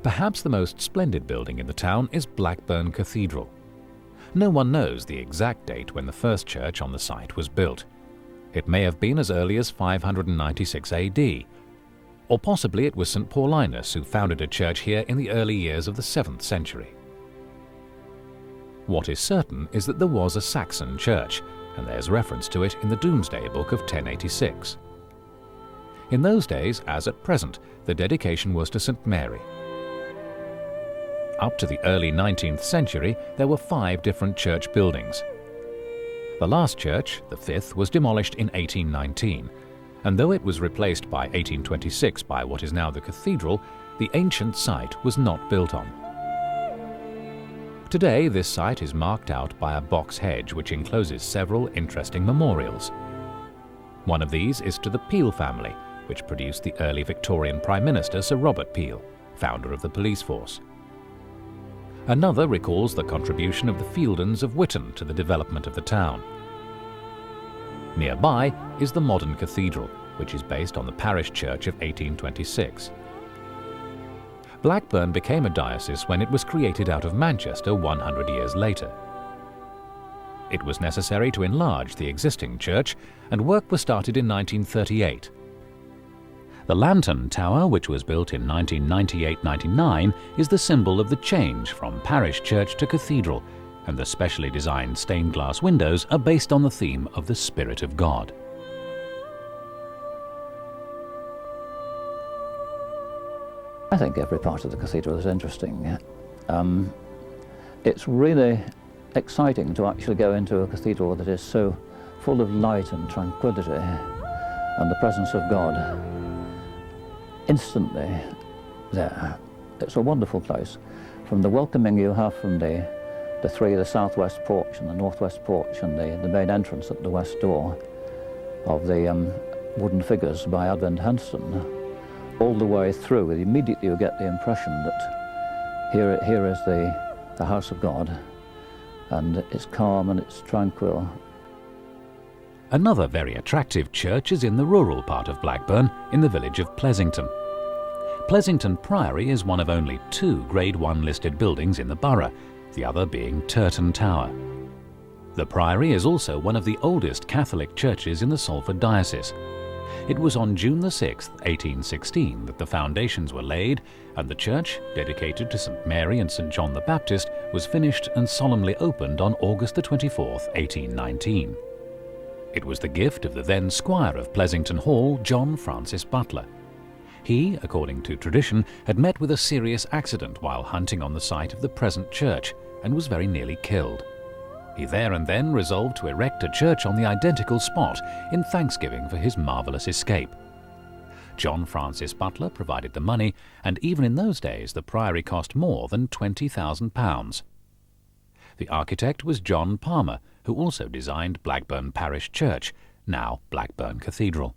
Perhaps the most splendid building in the town is Blackburn Cathedral. No one knows the exact date when the first church on the site was built. It may have been as early as 596 AD, or possibly it was St. Paulinus who founded a church here in the early years of the 7th century. What is certain is that there was a Saxon church, and there's reference to it in the Domesday Book of 1086. In those days, as at present, the dedication was to St. Mary. Up to the early 19th century, there were 5 different church buildings. The last church, the 5th, was demolished in 1819, and though it was replaced by 1826 by what is now the cathedral, the ancient site was not built on. Today, this site is marked out by a box hedge which encloses several interesting memorials. One of these is to the Peel family, which produced the early Victorian Prime Minister Sir Robert Peel, founder of the police force. Another recalls the contribution of the Fieldens of Witton to the development of the town. Nearby is the modern cathedral, which is based on the parish church of 1826. Blackburn became a diocese when it was created out of Manchester 100 years later. It was necessary to enlarge the existing church, and work was started in 1938. The lantern tower, which was built in 1998-99, is the symbol of the change from parish church to cathedral, and the specially designed stained glass windows are based on the theme of the Spirit of God. I think every part of the cathedral is interesting. It's really exciting to actually go into a cathedral that is so full of light and tranquility and the presence of God instantly there. It's a wonderful place. From the welcoming you have from the southwest porch and the northwest porch and the main entrance at the west door of the wooden figures by Advent Henson, all the way through, immediately you get the impression that here is the house of God, and it's calm and it's tranquil. Another very attractive church is in the rural part of Blackburn, in the village of Pleasington. Pleasington Priory is one of only 2 Grade 1 listed buildings in the borough, the other being Turton Tower. The Priory is also one of the oldest Catholic churches in the Salford diocese. It was on June 6, 1816 that the foundations were laid, and the church, dedicated to St. Mary and St. John the Baptist, was finished and solemnly opened on August 24, 1819. It was the gift of the then Squire of Pleasington Hall, John Francis Butler. He, according to tradition, had met with a serious accident while hunting on the site of the present church, and was very nearly killed. He there and then resolved to erect a church on the identical spot in thanksgiving for his marvellous escape. John Francis Butler provided the money, and even in those days the priory cost more than £20,000. The architect was John Palmer, who also designed Blackburn Parish Church, now Blackburn Cathedral.